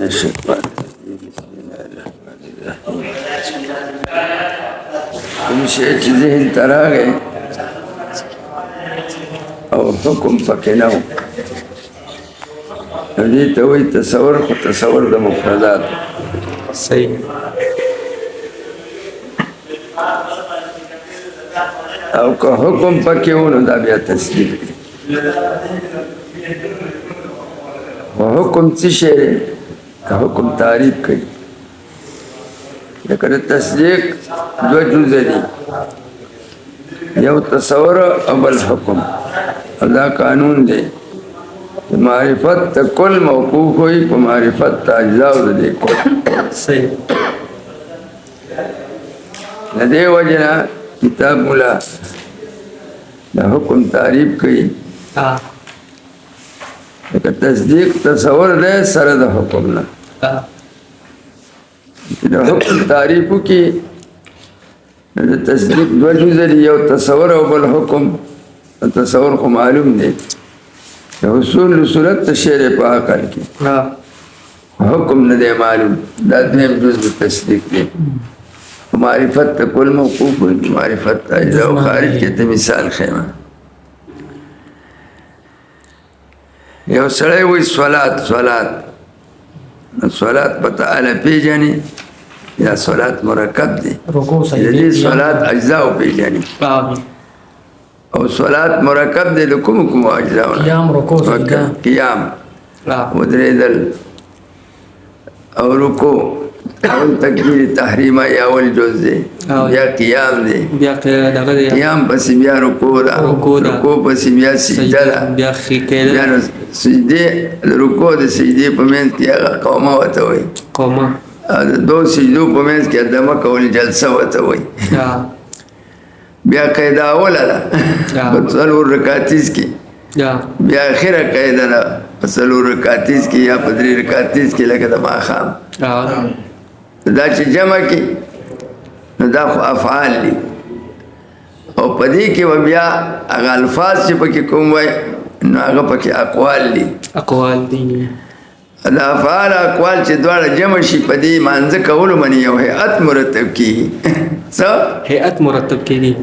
الشيطان الرجيم. بسم الله الرحمن الرحيم. کوم شی چې ذهن ته راغی او حکم پکې نه و نو دې ته وایي تصور، خو تصور د مفرداتو. صحیح. او که حکم پکې و نو دا بیا تصدیق دی. و حکم څه شی دی؟ که حکم تعریف کوي، لکه د تصدیق دوه جزه دي، یو تصور او بل حکم. او دا قانون دی معرفت ته کل موقوف ہوئی په معرفت ته اجزاء د دې کل. صحیح. د دې وجه نه کتاب مولا د حکم تعریف کوي، لکه تصدیق تصور دی سره د حکم نه. د حکم تعریف وکړي د تصدیق دوه جزه دي، یو تصور او بل حکم. تصور خو معلوم دی، د حصول صورت ته شی دی په عقل کې، حکم نه دی معلوم. دا دویم جز د تصدیق دی. معرفت ته کل موقوف وي، معرفت ته اجزا او خارج کې ته مثال خیمه. یو سړی وایي صلات په تعالی پیژني، یا صلات مرکب دی، د دې صلات اجزا او پیژني. او صلات مرکب دی د کوم اجزا؟ قیام، ودریدل او رکوع. اول تکبیر تحریمه یا اول جز دی، بیا قیام دی، قیام پس بیا رکوع ده، رکوع پس بیا سجده ده، بیا سجده رکوع د سجدې په منځ کې هغه قومه ورته وایي، د دو سجدو په منځ کې دمه کول جلسه ورته وایي. بیا قاعده اوله ده په څلور رکعتیز کې، بیا اخره قاعده ده په څلور رکعتیز کې یا په درې رکعتیز کې، لکه د ماښام. دا چې جمع کې نو دا خو افعال دي، او په دې کې به بیا هغه الفاظ چې پکې کوم وای نو هغه پکې اقوال دي. دا افعال اقوال چې دواړه جمع شي په دې مانځه کولو باندې یو هیئت مرتب کېږي. څه هیئت مرتب کېږي؟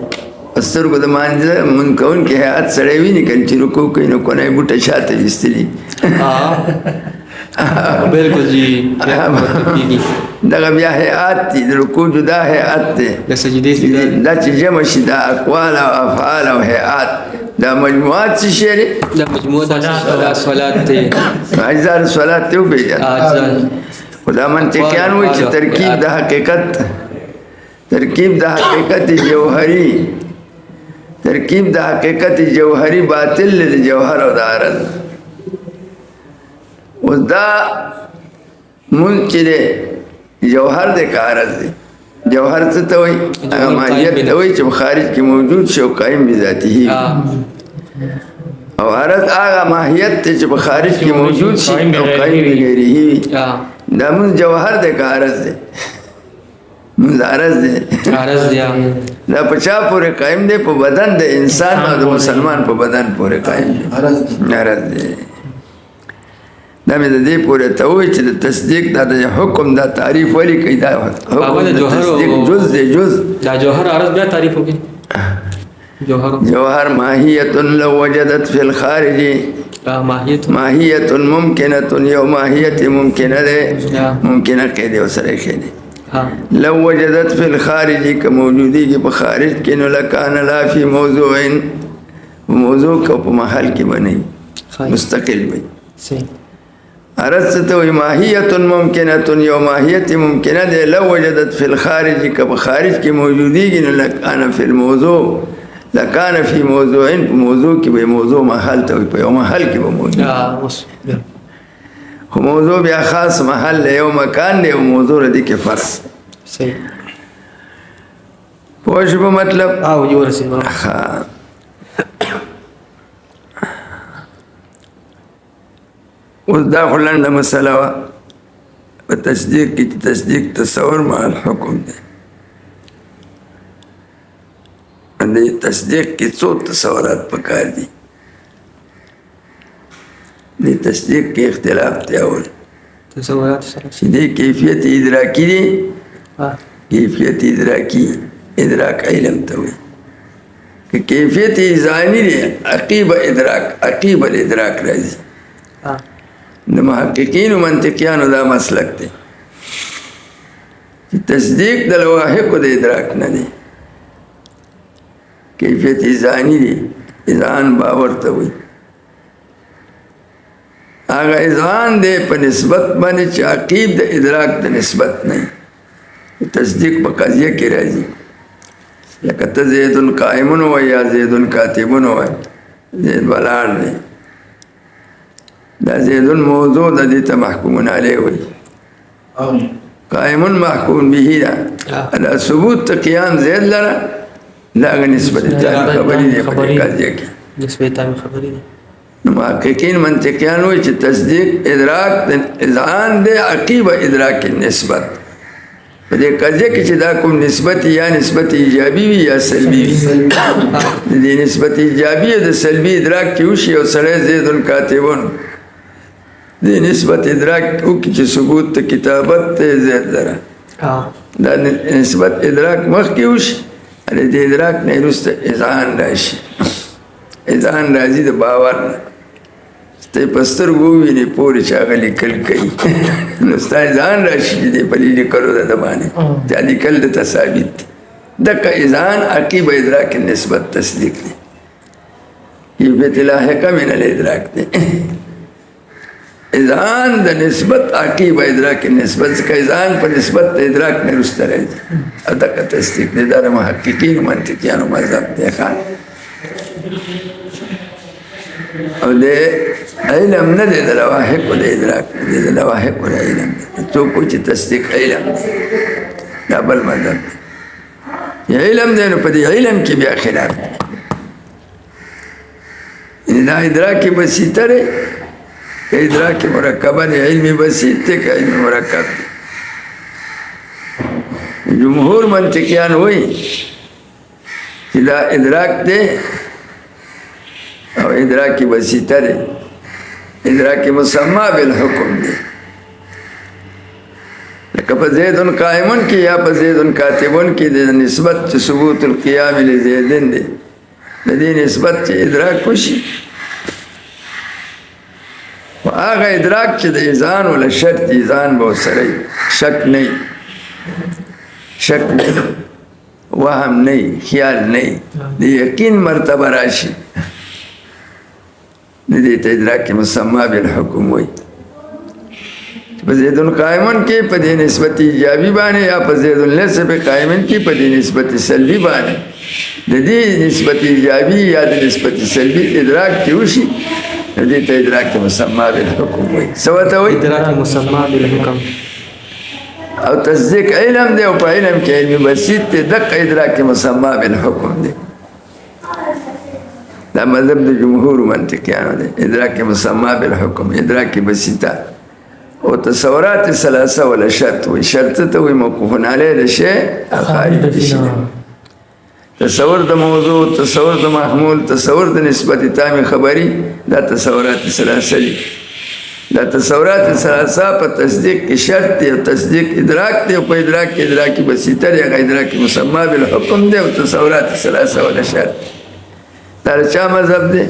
سترګو د مانځه مونږ کوونکي هیئت سړی ویني که چې رکوع کوي نو کونه یې بوټه شاته ایستلي. بالکل جی. دغه بیا هیئات دي، د رکوع جدا هیئت دی، دا چې جمع شي دا اقوال او افعال او هیئات، دا مجموعات څه شی دی؟ دا مجموعات صلات دی، اجزا د صلات دی وپېژنه. خو دا منطقیان وایي چې ترکیب د حقیقت جوهري، ترکیب د حقیقت جوهري باطل دی، د جوهر او د عرض. اوس دا مونږ چې دی جوهر دی که عرض دی؟ جوهر څه ته وایي؟ هغه ماهیت ته وایي چې په خارج کې موجود شي او قایم بذاته وي. او عرض هغه ماهیت دی چې په خارج کې موجود شي او قایم بغیره وي. دا مونږ جوهر دی که عرض دی؟ مونږ عرض دی. دا په چا پورې قایم دی؟ په بدن د انسان او د مسلمان په بدن پورې قایم دی، عرض دی. دا مې د دې پورې ته وایي چې د تصدیق دا د حکم دا تعریف ولې کوي؟ دا حکم د تصدیق جز دی، جز. دا جوهر عرض بیا تعریف وکړي. جوهر ماهیت لو وجدت فی الخارج، ماهیت ممکنه، یو ماهیت ممکنه ده، ممکنه قید وسره خېده. لو وجدت فی الخارج که موجودی کی په خارج کې نو لکان لا فی موضوع، موضوع کو په محل کې بنئ، مستقل وي. عرض څه ته وایي؟ ماهیت ممکنه، یو ماهیت ممکنه ده. لو وجدت فی الخارج که په خارج کې موجودیږي نو لکان فی الموضوع، لکان فی موضوع، په موضوع کې به موضوع محل ته وي، په یو محل کې به موجود. خو موضوع بیا خاص محل دی، یو مکان دی، او موضوع ردی کې فرق. پوه شو په مطلب؟ اوس دا خو لنډه مسله وه په تصدیق کې، چې تصدیق تصور مع الحکم دی. د تصدیق کې څو تصورات پکار دي؟ د تصدیق کې اختلاف دی. اول تصورات الثلاثة. سيدي كيفية إدراكي دي كيفية إدراكي إدراك علم توي كيفية إذعاني دي عقيب إدراك عقيب الإدراك رازي محققين ومنطقيان دا مسلك دي تصديق دا لواحق دا إدراكنا دي كيفية إذعاني دي إذعان باور توي آغا إذعان دے پا نسبت بانے چا عقیب دا ادراک دا نسبت نہیں تصدیق پا قضیہ کی رازی لکتا زیدن قائمن ہوا یا زیدن کاتبن ہوا زید بلار دے دا زیدن موضوع دا دیتا محکومن علیہ ہوئی قائمن محکومن بھی دا دا ثبوت تا قیام زید لرا لاغا نسبت تامی خبری دے پا قضیہ کی نسبت تامی خبری دے محققین منطقیان ہوئی چھ تصدیق ادراک اذعان دے عقیب ادراک نسبت دے قضیہ کی چھ دا کم نسبت یا نسبت ایجابی بھی یا سلبی بھی دے نسبت ایجابی یا سلبی ادراک کی اوشی اور سرے زیدن کاتبون دے نسبت ادراک اوکی چھ ثبوت کتابت تے زید لرا دا نسبت ادراک مخ کی اوشی دے ادراک نیروست اذعان راشی اذعان رازی دا باور تے پستر گووی نے پوری چاگا لکل کئی نستا اذعان راشی دے پلی لکلو دا دبانے جا لکل دا ثابت دکا اذعان عقیب ادراک نسبت تصدیق دے یہ بیت لاحقہ من الادراک دے اذعان دا نسبت عقیب ادراک نسبت کا اذعان پر نسبت ادراک نے رستا رہ جائے دکا تصدیق دے دار محققین منطقیان و مذہب دے خان اور دے علم نہ دے لواحق و دے ادراک دے لواحق و دے علم دے تو کچھ تصدیق علم دے بل مذہب دے یہ علم دے نو پدی علم کی بیا خلاف دے دا ادراک بسیطہ رے کہ ادراک مرکبہ دے علم بسیط دے کہ علم مرکب دے جمہور منطقیان ہوئی کہ دا ادراک دے اور ادراک بسیطہ دے ادراک مسمع بالحکم دے لکہ پا زیدن قائمن کی یا پا زیدن کاتبن کی دے نسبت چی ثبوت القیام لزیدن دے دے نسبت چی ادراک کشی و آغا ادراک چی دے اذعان ولا شرط اذعان بہت سرائی شک نہیں وہم نہیں خیال نہیں دے یقین مرتبہ راشی ندیت ادراک مسمع بالحکم ہوئی پزیدن قائمن کی پدی نسبت ایجابی بانے یا پزیدن لیسے پہ قائمن کی پدی نسبت سلبی بانے ندی نسبت ایجابی یا نسبت سلبی ادراک کی وشی ندیت ادراک مسمع بالحکم ہوئی سوتا ہوئی ادراک مسمع بالحکم او تصدیق علم دے او پا علم کے علم بسیط دے دق ادراک مسمع بالحکم دے دا مذہب دا جمہور منطقیانو دے ادراک مسمع بالحکم ادراک بسیطہ او تصورات ثلاثہ ولا شرط وی شرط تا وی موقوفن علیہ دا شے خارج دشنے تصور دا موضوع تصور دا محمول تصور دا نسبت تامی خبری دا تصورات ثلاثہ دی دا تصورات ثلاثہ پا تصدیق کی شرط دی و تصدیق ادراک دی و پا ادراک کی ادراکی بسیطہ دی اگا ادراکی مسمع بالحکم دی و تصورات ثلاثہ ولا شرط دا چا مذہب دے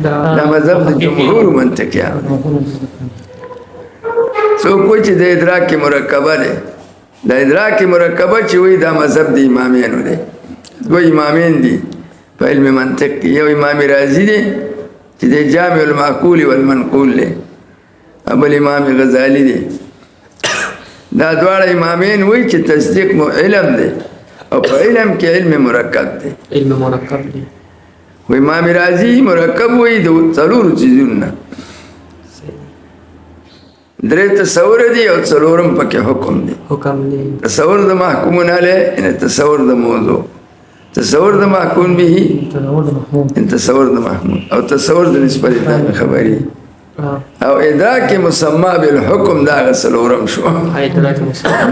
دا مذہب دا جمہور منطقیان سو کچھ دا ادراک کی مرکبہ دے دا ادراک کی مرکبہ چوئی دا مذہب دا امامینو دے دو امامین دی پا علم منطق کی یو امام رازی دے چی دے جامع المعقول والمنقول دے ابل امام غزالی دے دا دوارا امامین ہوئی چی تصدیق علم دے اور پا علم کے علم مرکب دے علم مرکب دے و امام رازی مرکب ہوئی دو ضرور چیزون درے تصور دی اور ضرورم پا کے حکم دی تصور دا محکومن علیہ انہیں تصور دا موضوع تصور دا محکوم بھی ہی ان تصور دا محکوم اور تصور دا نسبت دا خبری او ادراک مسمع بالحکم دا سلورم شو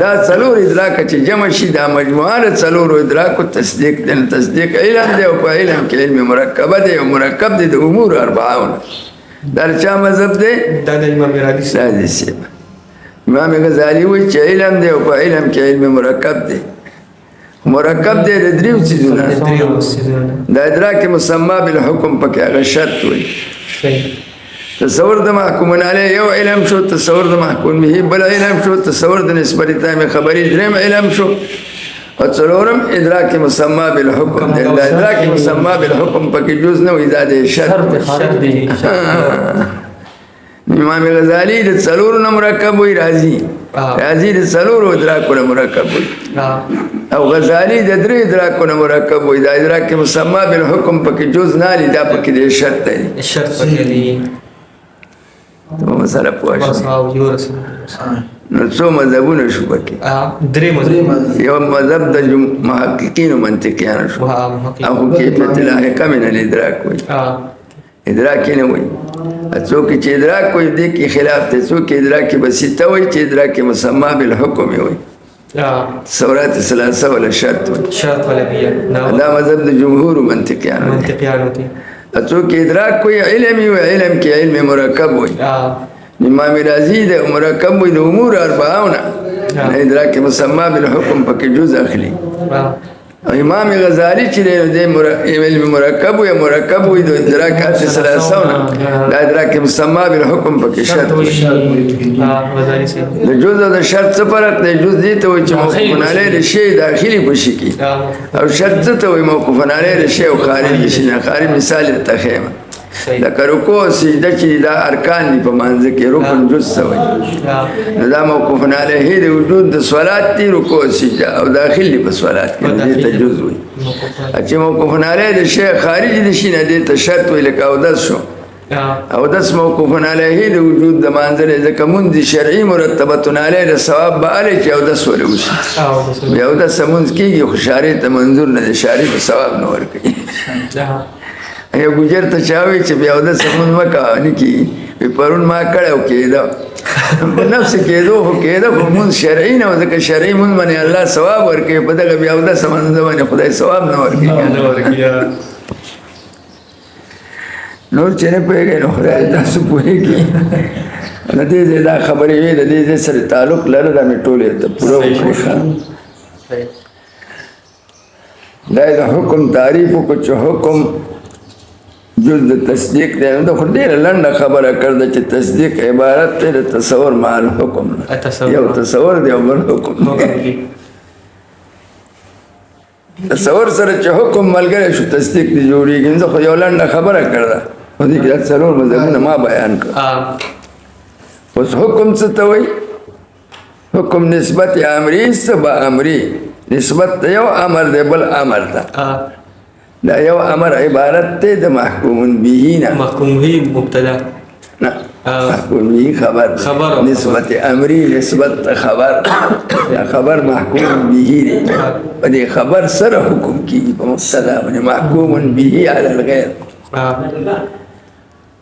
دا سلور ادراک چی جمع شی دا مجموعان سلور ادراک و تصدیق دن تصدیق علم دے و پا علم کے علم مرکب دے و مرکب دے دا امور اربعاون دا چا مذهب دی؟ دا د امام رازي رازي صاحب. امام غزالي وایي چې علم دی او په علم کې علم مرکب دی. مرکب دی د دریو څیزونو دا ادراک مسمى بالحکم پکې هغه شرط وایي. تصور د محکوم علیه یو علم شو، تصور د محکوم به بل علم شو، تصور د نسبت تام خبري دریم علم شو، او څلورم ادراک مسمى بالحکم دی. دا ادراک مسمى بالحکم پکې جز نه وي، دا د شرط دی. امام غزالی د څلورو نه مرکب وي، رازي د څلورو ادراکو نه مرکب وي، او غزالی د درې ادراکو نه مرکب وي. دا ادراک مسمى بالحکم پکې جز نه لري، دا پکې د شرط دی. شرط پکې دی. ته مسله پوه شو. نو څو مذهبونه شو پکې؟ درې مذهب. یو مذهب د محققینو منطقیانو شو، او کیفیت لاحقه من الادراک وي، ادراک نه وي. څوک چې ادراک کوي دې کې خلاف دی، څوک ادراک بسيطه وي چې ادراک مسمى بالحکم وي. تصورات ثلاثه ولا شرط وي، شرط ولا بیا. دا مذهب د جمهور منطقیانو دي. څوک ادراک کوي علمي وي، علم کې علم مرکب وي. امام رازي د مرکب وي د امور اربعونه، ادراک مسمى بالحکم پکې جز اخلي. امام غزالی چې د علم مرکب وي، مرکب وي د ادراکات ثلاثونه، دا ادراک مسمى بالحکم پکې شرط وي. د جز او د شرط څه فرق دی؟ جز دې ته وایي چې موقوف علیه شی داخلي په شي کې، او شرط څه ته وایي؟ موقوف علیه شی او خارج شي نه. خارج مثال ته ښیم، لکه رکوع او سجده چې دا ارکان دي په منځ کې، رکن جز څه وایي؟ نو دا موقوف علیه د وجود د صلات دي، رکوع او سجده، او داخل دي په صلات کې، دې ته جز وایي. چې موقوف علیه د شی خارج دي شي نه، دې ته شرط وایي. لکه اودس شو، اودس موقوف علیه د وجود د منځ ځکه مونځ شرعي مرتبه علیه د ثواب به علی چې اودس ولې وشي. بیا اودس مونځ کېږي خو شارع ته منظور نه دی، شارع په ثواب نه ورکوي. یو ګجر ته چا وایي چې بیا اودس مونځ مه کوه، نه کېږي. پرون ما کړی او کېده، په نفس کېدو خو کېده، خو مونځ شرعي نه و، ځکه شرعي مونځ باندې الله ثواب ورکوي، په دغه بیا اودس مونځ باندې خدای ثواب نه ورکوي. نور چې نه پوهېږئ نو خدای تاسو پوهېږي. د دې ځای دا خبرې وې، د دې ځای سره تعلق لره، دا مې ټولې ته پوره وکړې. دا د حکم تعریف وکړو چې حکم جز د تصدیق دی. نو خو ډېره لنډه خبره کړده چې تصدیق عبارت دی د تصور مع الحکم نه. یو تصور دی او بل حکم دی. تصور سره چې حکم ملګری شو تصدیق دی جوړېږي. زه خو یو لنډه خبره کړده، خو دې کې څلور مذهبونه ما بیان کړه. اوس حکم څه ته وایي؟ حکم نسبت امری څه به امری، نسبت یو امر دی بل امر ته. دا یو امر عبارت دی د محکوم به نه. محکوم به مبتدا نه، محکوم به خبر. نسبت امری نسبت خبر، یا خبر محکوم به دی. په دې خبر سره حکم کېږي په مبتدا باندې، محکوم به علی الغیر.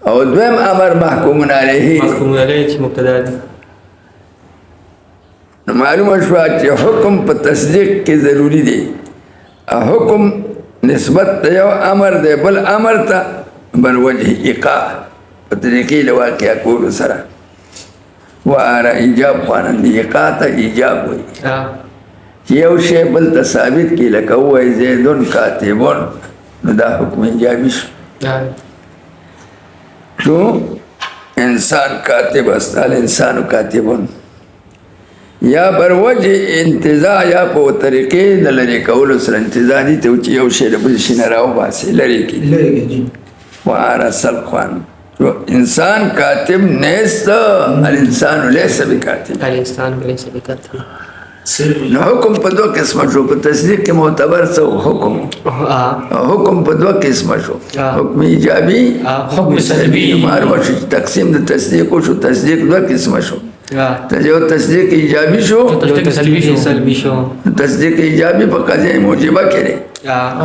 او دویم امر محکوم علیه، محکوم علیه چې مبتدا دی. معلومه شوه چې حکم په تصدیق کې ضروری دی. حکم نسبت د یو امر دی بل امر ته، بل وجه ایقاع په طریقې د واقع کولو سره. واره ایجاب خوانندې ایقاع ته ایجاب وایي، چې یو شی بل ته ثابت کړي. لکه ووایي زیدون کاتبون، نو دا حکم ایجابي شو. چون انسان کاتب است، الانسان کاتبون. یا بر وجه انتزاع، یا په طریقې د لرې کولو سره. انتزاع دي ته چې یو شی د بل شي نه راوباسي، لرې کړي. واره سلب خوان، انسان کاتب نیست، الانسان لیس بکاتب. الانسان لیس بکاتب. نو حکم په دوه قسمه شو. په تصدیق کې معتبر څه حکم، حکم په دوه قسمه شو، حکم ایجابي، حکم سلبي. معلومه شو چې تقسیم د تصدیق شو. تصدیق دوه قسمه شو، یو تصدیق ایجابي شو، تصدیق سلبي شو. تصدیق ایجابي په قضیه موجبه کې،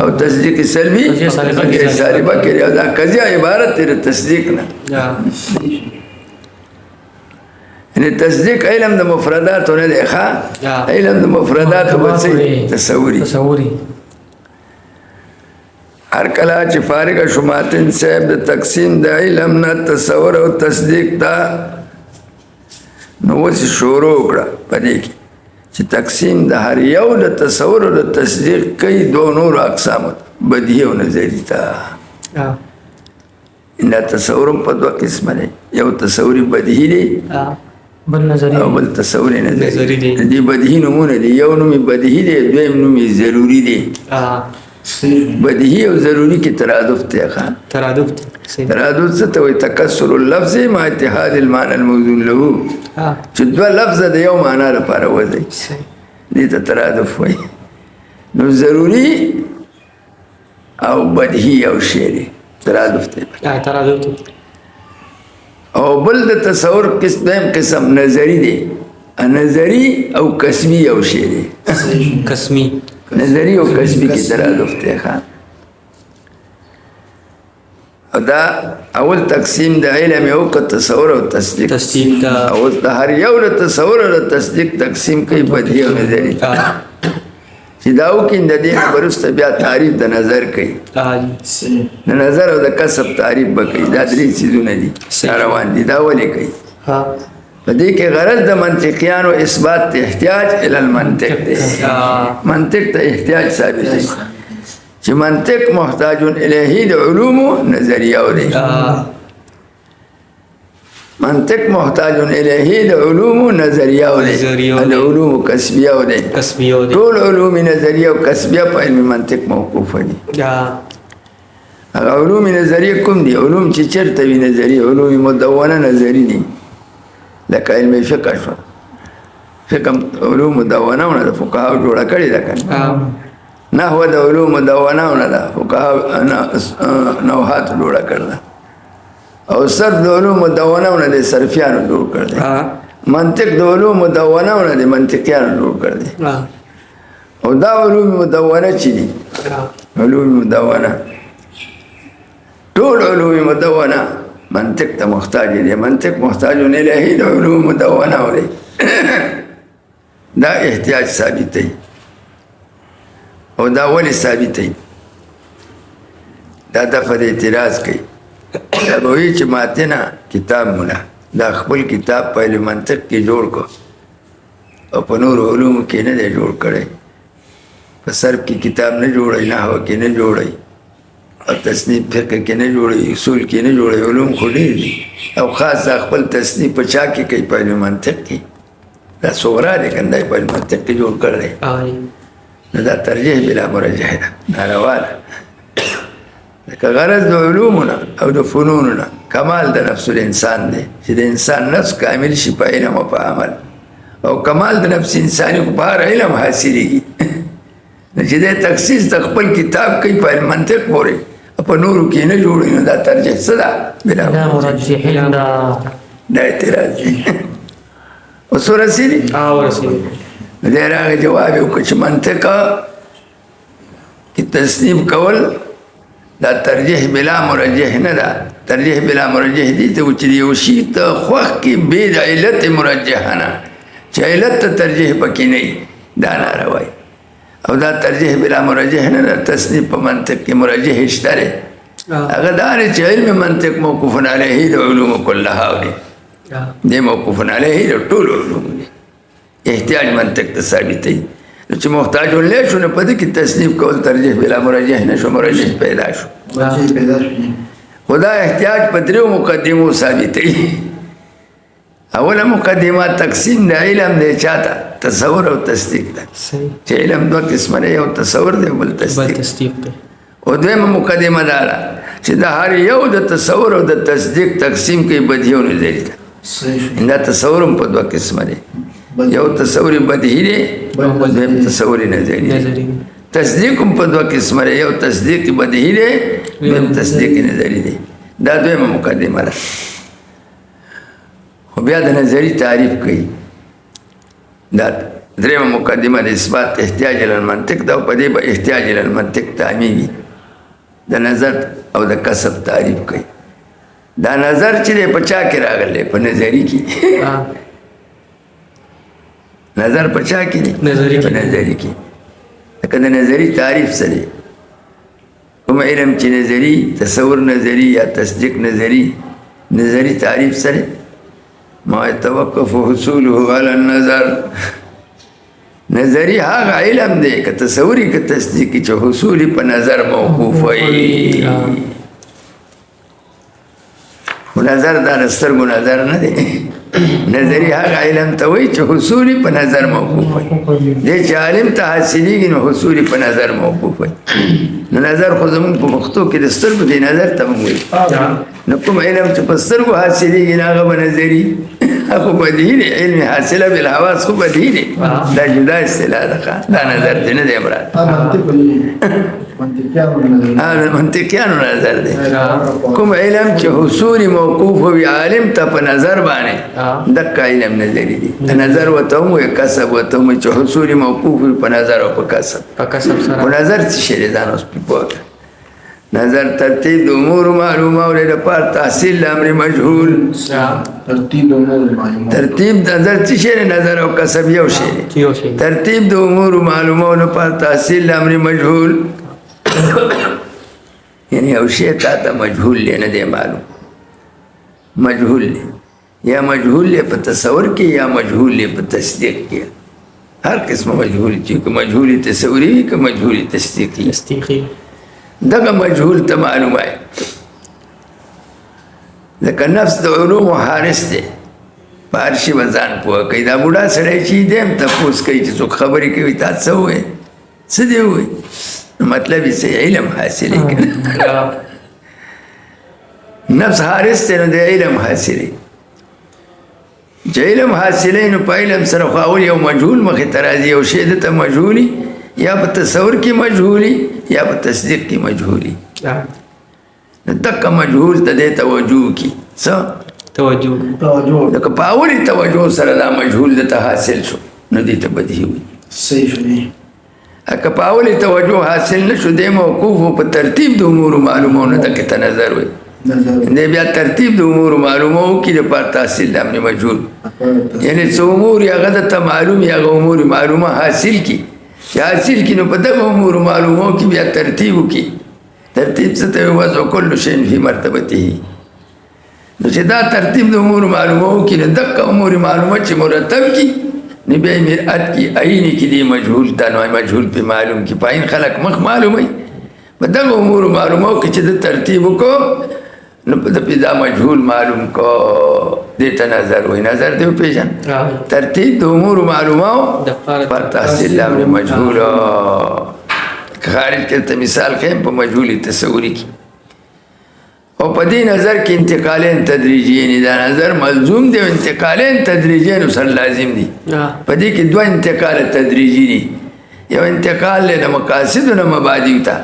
او تصدیق سلبي په سالبه کې. دا قضیه عبارت دی د تصدیق نه. یعنی تصدیق علم د مفرداتو نه دی، علم د مفرداتو به څه تصوري. هر کله چې فارغ شو ماتن صاحب د تقسیم د علم نه تصور او تصدیق ته نو اوس شروع کړه په دې کې چې تقسیم د هر یو د تصور او د تصدیق کوي دوه نور اقسام بدیهي او نظري ته دا تصور په دوه قسمه دی یو تصوري بدیهي دی بل نظري او بل تصوري نظري دی دي بدیهي نمونه دي یو نومي بدیهي دی دویم نومي ضروري دی بدیهي او ضروري کې ترادف دی خان ترادف دی ترادف څه ته وایي تکسر اللفظ مع اتحاد المعنى الموزون له چې دوه لفظ د یو معنا لپاره وځي دې ته ترادف وایي نو ضروري او بدیهي او شی دی ترادف دی ترادف دی او بل د تصور قسم نظری دی نظری او کسبی او شی دی کسمی نظری او کسبی کی ترادف دی خان او دا اول تقسیم د علم او تصور او تصدیق او د هر یو د تصور او تصدیق تقسیم کوي بدیهي او نظری چې داو کې د دې برسته بیا تعریف د نظر کوي د نظر او د کسب تعریف بکوي دا درې چیزونه دي روان دي دا ولې کوي په دې کې غرض د منطقيانو اثبات احتیاج ال المنطق دی منطق ته احتیاج ثابت دی چې منطق محتاج الیه د علوم نظریه دی منطق محتاج الیه د علوم نظریه دی د علوم کسبیه دی ټول علوم نظریه او کسبیه په علم منطق موقوف دي علوم نظریه کوم دي علوم چې چرته وي نظریه علوم مدونه نظری دي لکه علم فقه شو فقه علوم مدونه نه فقها جوړه کړی ده کنه نحو د علوم مدونه نه ده فقها نوحات جوړه کړل او صرف د علوم مدونه نه دي صرفیانو جوړ کړل منطق د علوم مدونه نه دي منطقيانو جوړ کړل او دا علوم مدونه چې دي علوم مدونه ټول علوم مدونه منطق ته محتاج دي منطق محتاج الیه د علوم مدونه ولې دا احتیاج ثابت دی او دا ولې ثابت دی دا دفعه اعتراض کوي دا وایي چې ماته نه کتاب مولا دا خپل کتاب په علم منطق کې جوړ کو او په نور علوم کې نه دی جوړ کړی په صرف کې کتاب نه جوړی نحو کې نه جوړی او تصنیف فقه کې نه جوړی اصول کې نه جوړی علوم خو ډېر دي او خاص خپل تصنیف په چا کې کوي په علم منطق کې دا صغرا دی کنه په علم منطق کې جوړ کړی نو دا ترجیح بلا مرجح ده ناروا ده لکه غرض د علومونه او د فنونونه کمال د نفس الانسان دی چې د انسان نفس کامل شي په علم او په عمل او کمال د نفس انساني په هر علم حاصلېږي چې د تخصیص د خپل کتاب کوي په علم منطق پورې په نورو کې نه جوړوي نو دا ترجیح څه ده بلا مرجح دا اعتراض دی اوس ورسېدي دی راغی جواب یې وکړ چې منطق کې تصنیف کول دا ترجیح بلا مرجح نه ده ترجیح بلا مرجح دي ته چې یو شي ته خوښ کې بې د علت مرجحه نه چې علت ته ترجیح پکې نه دا ناروا وي او دا ترجیح بلا مرجح نه ده تصنیف په منطق کې مرجح شته دی هغه دا دی چې علم منطق موقوف علیه د علوم کلها دی دی موقوف علیه د ټولو علوم دی احتیاج منطق ته ثابت دی چې محتاج ولې شو نه پدې کې تصنیف کول ترجیح بلا مرجح نشو مرجح پیدا شو خدا احتیاج په درو مقدمو ثابت دی اوله مقدمه تقسیم د علم دی چاته تصور او تصدیق ده چې علم دوه قسمه دی یو تصور دی بل تصدیق دی او دویمه مقدمه دا چې د هر یو د تصور او د تصدیق تقسیم کې بدیهي او نظري ده دا تصور په دوه قسمه دی یو تصور بدیهي دی دویم تصور نظري دی تصدیق په دوه قسمه دی یو تصدیق بدیهي دی دویم تصدیق نظري دی دا دویمه مقدمه ده خو بیا د نظري تعریف کوي دا دریمه مقدمه د اثبات احتیاج المنطق دا په دې به احتیاج المنطق تعمیمي د نظر او د کسب تعریف کوي دا نظر چې په چا کې راغلی په نظري کې نظر په چا کې دی په نظري کې لکه د نظري تعریف څه دی کوم علم چې نظری تصور نظری یا تصدیق نظری تعریف سره ما يتوقف حصوله على النظر نظری هغه علم دی که تصوری که تصدیقی چې حصولی په نظر موقوف وي نظر دا سترګو نظر نه دی نظری هغه علم ته وایي چې حصولی په نظر موقوف وي دی چې عالم ته حاصلیږي نو حصولی په نظر موقوف وي نو نظر خو زمونږ په پښتو کې د سترګو دی نظر ته موږ وایي نو کوم علم چې په سترګو حاصلیږي نو هغه به نظري هغه بدیهی دی علم حاصله بالحواس خو بدیهی دی دا جدا اصطلاح ده دا نظر دی نه دی مراد منطقیانو نظر دی کوم علم چې حصول موقوف وي عالم ته په نظر باندې دغه علم نظری دی نظر وته مو کسب وته مو چې حصول موقوف وي په نظر او په کسب سره په نظر څه شي ځان اوس په نظر ترتیب د امور معلومه او لپاره تحصیل امر مجهول ترتیب د نظر څه شي نظر او کسب یو شي ترتیب د امور معلومه او لپاره تحصیل امر مجهول یعنی او شی ته مجهول نه دی معلوم مجهول یا مجهول په تصور کې یا مجهول په تصدیق کې هر قسم مجهول چې مجهول تصوری که مجهول تصدیقی دغه مجهول ته معلومه ځکه نفس د علوم حارس دی په هر شي به ځان پوه کوي دا بوډا سړی چې دی هم تپوس کوي چې څوک خبرې کوي تا څه ووایې څه دی ووایي مطلب یې څه علم حاصلې که نفس حارس دی نو د علم حاصلې چې علم حاصلې نو په علم سره خو اول یو مجهول مخې ته راځي یو شی دته مجهولي یا په تصور کې مجهولي یا په تصدیق کې مجهولي دغه مجهول ته دې توجه کی څه توجه لکه په اولي توجه سره دا مجهول دته حاصل شو نو دې ته بدیهي وي صحیح شو اکه په اولي توجه حاصل نشو دې موقوف په ترتیب د امور معلومونه دغه ته نظر وي دې بیا ترتیب د امور معلومو کې د پر تحصیل د امر مجهول یعنی څو امور یا غد ته معلوم یا امور معلومه حاصل کی حاصل کی نو په دغه امور معلومو کې بیا ترتیب کی ترتیب څه ته وځو کله شی په مرتبته نو چې دا ترتیب د امور معلومو کې نه دغه امور معلومه چې مرتب کی نه به مراد کی عین کی دی مجهول تنوع مجهول په معلوم کی پاین خلق مخ معلومه په دغه امور معلومو کې چې د ترتیب کو نو په پیدا مجهول معلوم کو دیتا نظر وی نظر دیو پیجن ترتیب دو امور معلوماو پر تحصیل امر مجهول خارج کرتا مثال خیم پا مجهولی تصوری کی او پا دی نظر کی انتقالین تدریجی دا نظر ملزوم دیو انتقالین تدریجی سر لازم دی پا دی که دو انتقال تدریجی دی یو انتقال لینا مقاصد و نمبادیو تا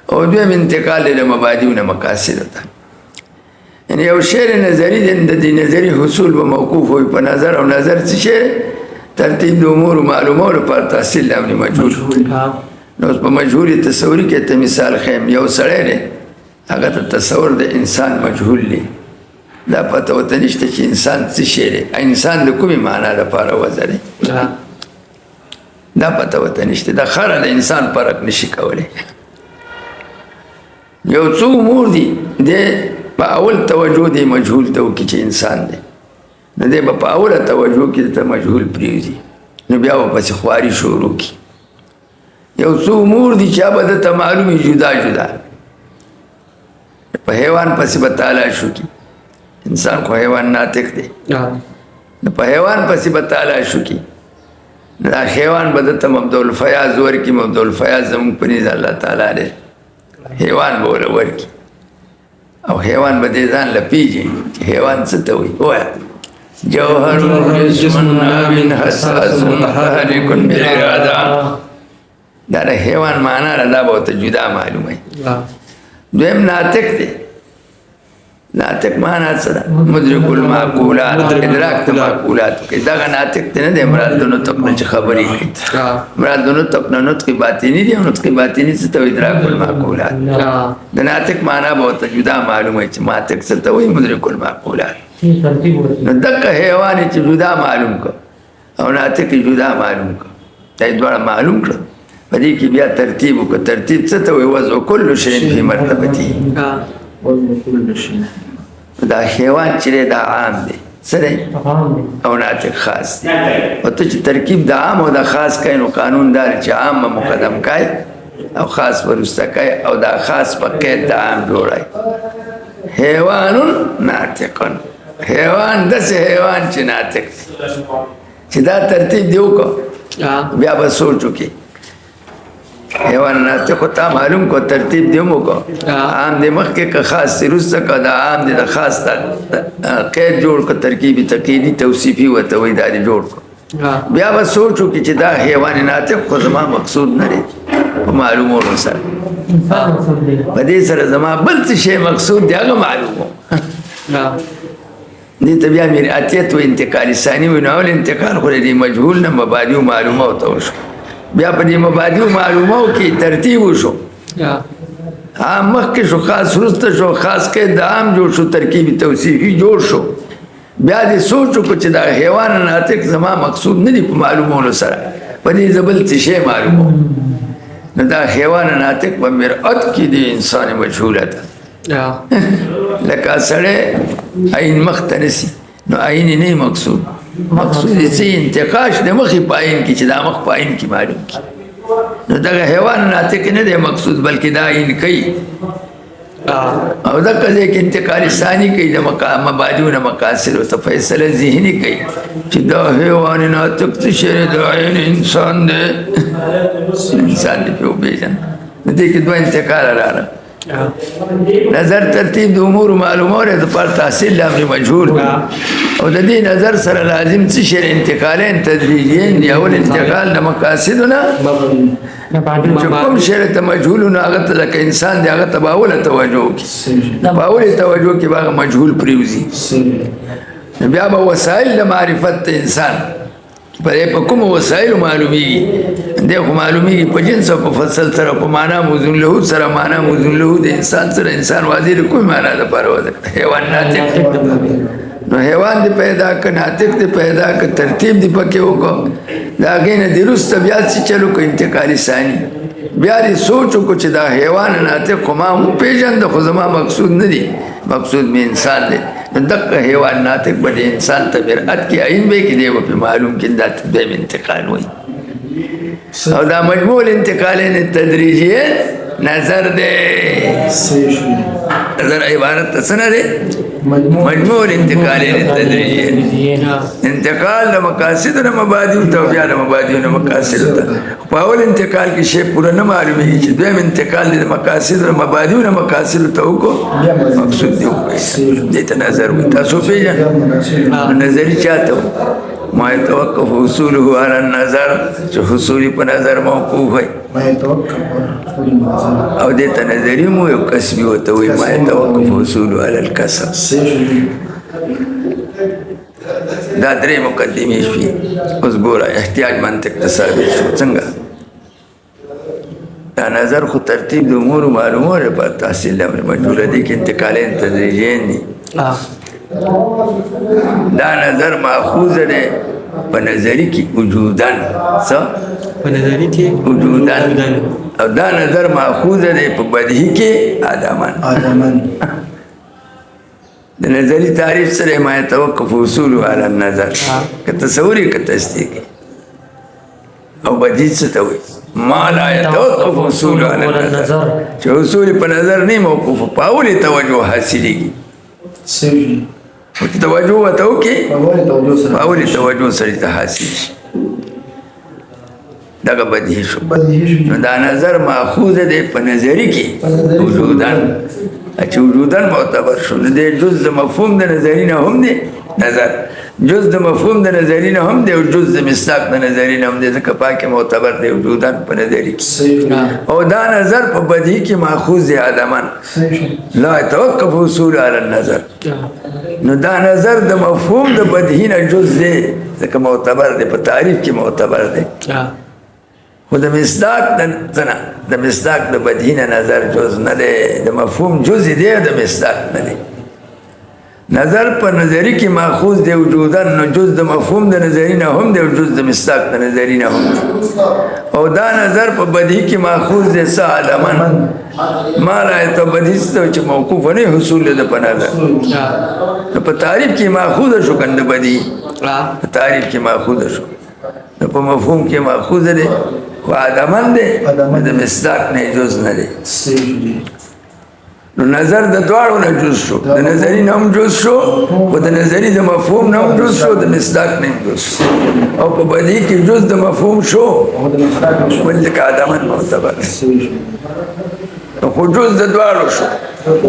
او دویم انتقال لینا مبادیو نمقاصد تا یعنی یو شعر نظری د دې نظری حصول به موقوف وي په نظر او نظر څه شعر ترتیب د امور معلومو لپاره تحصیل امر مجهول نو په مجهول تصوری کې ته مثال خیم یو سړی دی هغه ته تصور د انسان مجهول دی دا پته ورته نشته چې انسان څه شی دی انسان د کومې معنا لپاره وضع دی دا پته ورته نشته د خره د انسان فرق نشي کولی یو څو امور دي د په اول توجه دی مجهول ته وکړي چې انسان دی نو دی به په اوله توجه کې ته مجهول پرېږدي نو بیا به پسې خواري شروع کړي یو څو امور دي چې به درته معلوم جدا جدا په حیوان پسې به تعالی شو کړي انسان خو حیوان ناطق دی نو په حیوان پسې به تعالی شو کړي دا حیوان به درته مبدالفیاض ورکړي مبدالفیاض زموږ په نیز الله تعالی دی حیوان به ورله ورکړي او حیوان به دې ځان لپیږي چې حیوان څه ته وایي وایه جوهر جسم ناب حساس حرک بالاراده دا د حیوان معنا ده دا به ورته جدا معلوموي دویم ناطق دی ناطق معنا څه ده مدرک المعقولات ادراک د معقولاتو کې دغه ناطق دی نه دی مراد د نطق نه چې خبرې کوي مراد د نطق نه نطق باطني دی او نطق باطني څه ته وایي ادراک المعقولات د ناطق معنا به ورته جدا معلوموي چې ناطق څه ته وایي مدرک المعقولات نو دغه حیوان چې جدا معلوم کړ او ناطق جدا معلوم کړ دا دواړه معلوم کړ فدې کې بیا ترتیب وکړه. ترتیب څه ته وایي؟ وضع کل شی فی مرتبته. وزن كل شيء. دا حیوان چې دی دا عام دی، څه دی؟ او ناطق خاص دی. او ته چې ترکیب د عام او د خاص کوي نو قانون دا دی چې عام به مقدم کوي او خاص وروسته کوي او دا خاص په قید د عام جوړوي. حیوان ناطقن، حیوان داسې حیوان چې ناطق دی. چې دا ترتیب دی وکړو بیا به سوچ وکړي. حیوان ناطق تا معلوم کو ترتیب دی وکړو، عام دی مخکې که خاص دی وروسته که دا عام دی د خاص قید جوړ کړو، ترکیبي تقییدي توصیفي ورته وایي دا دې جوړ کړو. بیا به سوچ وکړي چې دا حیوان ناطق خو زما مقصود نه دی په معلومولو سره، په دې سره زما بل څه شی مقصود دی هغه معلومو. دې ته بیا مرئیت و انتقال ثاني وایي. نو اول انتقال خو د مجهول نه مبادیو معلومو ته وشو، بیا په دې مبادیو معلومو کې ترتیب وشو. عام مخکې شو، خاص وروسته شو، خاص کې د عام جوړ شو، ترکیبي توصیفي جوړ شو. بیا دې سوچ وکړو چې دا حیوان ناطق زما مقصود نه دی په معلومولو سره، په دې زه بل څه شی معلومو. نو دا حیوان ناطق په مرئت کې د انسان مجهوله ده. لکه سړی عین مخ ته نسي نو عین نه مقصود، مقصود یې څه انتقاش د مخې په عین کې چې دا مخ په عین کې معلوم کړي. نو دغه حیوان ناطق نه دی مقصود بلکې دا عین کوي او دغه ځای کې انتقال ثاني کوي د مبادیو نه مقاصدو ته فیصله ذهني کوي چې دا حیوان ناطق څه شی دی؟ دا عین انسان دی، انسان دی په وپېژنه. نو دې کې دوه انتقال راغله. نظر ترتیب د امور معلومه د پر تحصیل د امر مجهول او د دې نظر سره لازم څه شی انتقالین تدریجین دی. اول انتقال د مقاصدو نه چې کوم شی ته مجهول نه هغه ته لکه انسان دی هغه ته به اوله توجه وکړي، په اولې توجه کې به هغه مجهول پرېوځي. بیا به وسایل د معرفت انسان په کوم وسایل معلومیږي، دی خو معلومیږي په جنس او په فصل سره، په معنا موزون له سره، معنا موزون له د انسان سره. انسان واضح د کوم معنا لپاره واضح حیوان ناطق. نو حیوان دی پیدا که ناطق دی پیدا که ترتیب دی پکې وکړو، د هغې نه د وروسته بیا څه چل وکړو انتقالي ثاني. بیا دې سوچ وکړو چې دا حیوان ناطق خو ما وپېژنده خو زما مقصود نه دی، مقصود مې انسان دی. نو دغه حیوان ناطق به د انسان ته مرئت کې عین به کې دی به په معلوم کې دا دویم انتقال وایي. او دا مجموع انتقالین تدریجیین نظر دی. نظر عبارت ته څه نه دی؟ مجموع انتقالین تدریجیین، انتقال د مقاصدو نه مبادیو ته او بیا د مبادیو نه مقاصدو ته. په اول انتقال کې شی پوره نه معلومیږي چې دویم انتقال د مقاصدو نه مبادیو نه مقاصدو ته وکړو، مقصود دی وکړي. دې ته نظر وایي. تاسو پېژنئ نظري چاته ما يتوقف حصوله على النظر، چې حصولي په نظر موقوف وي. او دې ته نظري مو یو کسبي ورته وایي ما يتوقف حصوله على الکسب. دا درې مقدمې شوي. اوس ګوره احتیاج منطق ته ثابت شو. څنګه دا نظر خو ترتیب د امور معلومو لپاره تحصیل د امر مجهوله دي کې انتقالین تدریجین دي. دا نظر ماخوذ دی په نظری کې وجودن، څه په نظری کې وجودن، او دا نظر ماخوذ دی په بدیهی کې آدمان. د نظری تعریف سره ما يتوقف حصوله على النظر، که تصوری که تصدیقی. او بدیهی څه ته وایي؟ ما لا يتوقف حصوله على النظر، چې حصول په نظر نه موقوف، په اولې توجه حاصلېږي. توجه ورته وکړي، په اولې توجه سره ته حاصل شي. دغه بدیهي شو. نو دا نظر ماخوذ دی په نظري کې وجودن، چې وجودن معتبر شو. نو دی جز د مفهوم د نظري نه هم دی نظر، جز د مفهوم د نظري نه هم دی، او جز د مصداق د نظري نه هم دی، ځکه پاکې معتبر دی وجودن په نظري کې. او دا نظر په بدیهي کې ماخوذ دی آدمان، لا يتوقف حصول على النظر. نو دا نظر د مفهوم د بدیهي نه جز دی، ځکه معتبر دی، په تعریف کې معتبر دی. خو د مصداق د مصداق د بدیهي نه نظر جز نه دی، د مفهوم جز دی، د مصداق نه دی. نظر په نظری کې ماخوذ دی وجودن، نو جز د مفهوم د نظری نه هم دی او جز د مصداق د نظری نه هم دی. او دا نظر په بدیهی کې ماخوذ دی څه عدمن ما رایته بدیهی څه چې موقوف نه حصول ده په نظر. په تعریف کې ماخوذ شو کنده بدیهی، په تعریف کې ماخوذ شو، نو په مفهوم کې ماخوذ دی خو عدمن دی، د مصداق نه جز نه دی. نو نظر د دواړو نه جز شو، د نظری نه هم جز شو او د نظری د مفهوم نه هم جز شو، د مصداق نه هم جز شو. او په بدیهی کې جز د مفهوم شو ولکه عدمن معتبر خو جز د دواړو شو،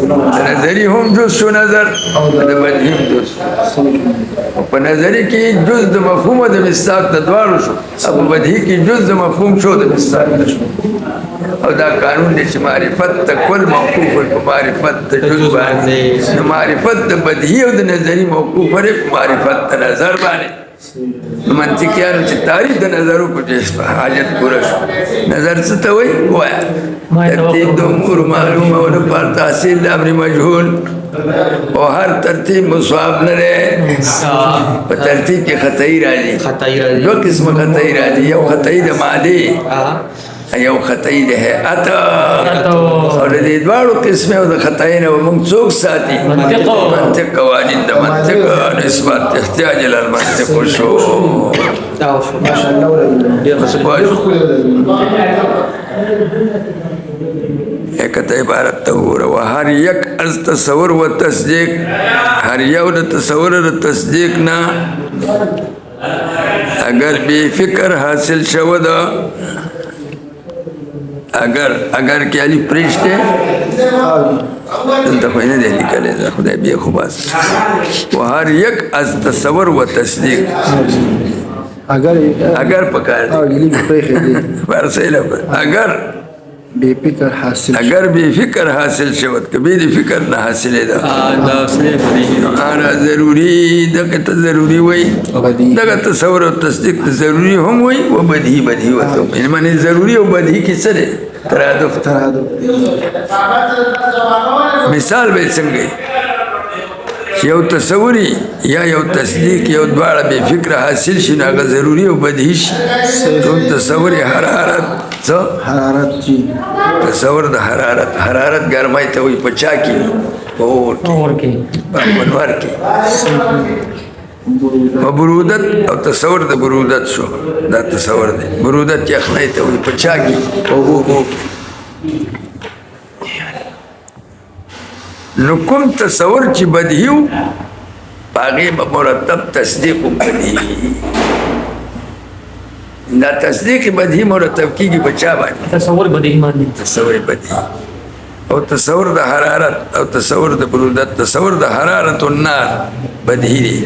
د نظری هم جز شو نظر او د بدیهی هم جز شو. په نظری کې جز د مفهوم او د مصداق د دواړو شو، او په بدیهی کې جز د مفهوم شو د مصداق نه شو. او دا قانون دی چې معرفت ته کل موقوف په معرفت ته جز باندې، نو معرفت د بدیهی او د نظری موقوف لري په معرفت ته نظر باندې. نو منطقیانو چې تعریف د نظرو کو چې حاجت پوره شو. نظر څه ته وایي؟ وایه ترتیب د امور معلومه او د پر تحصیل د امر مجهول، او هر ترتیب مصواب نه دی. په ترتیب کې خطائی راځي، دو قسم خطائی راځي، یو خطائی د ماده یو خطائی د هیئت، او د دې دواړو قسمه او د خطائی نه موږ څوک ساتي؟ منطق، قوانین د منطق، نسبت احتیاج الى المنطق شو. ایکت عبارت ته وګوره، وهر یک از تصور و تصدیق، هر یو د تصور د تصدیق نه اگر بی فکر حاصل شو ده، اگر کې علی پرشته دلته خو نه دی لیکلی، دا خدای بیا خو بس. وهر یک از تصور و تصدیق، اگر پکار دی فارسی لفظ اگر بی فکر حاصل شود، کبھی دی فکر نہ حاصل ده آنا ضروری دقا تا ضروری وی، دقا تصور و تصدیق ضروری هم وی و بدهی وطم. این معنی ضروری و بدهی کی سر ترادف. مثال بے سنگئی یو تصوری یا یو تصدیق یو دوارا بے فکر حاصل شي ناغا ضروری و بدهی شي. چون تصوری حرارت تصور د حرارت گرمائی تا ہوئی پچا کی اور کی منور کی، و برودت او تصور د برودت شو، دا تصور دی برودت کی اخنائی تا ہوئی پچا کی نو کم تصور چی بدهیو باقی مرتب تصدیق بدهی. دا تصدیق بدهی مرتب کی بچا باندې تصور بدهی باندې، تصور بدهی او تصور د حرارت او تصور د برودت. تصور د حرارت النار بدهی دی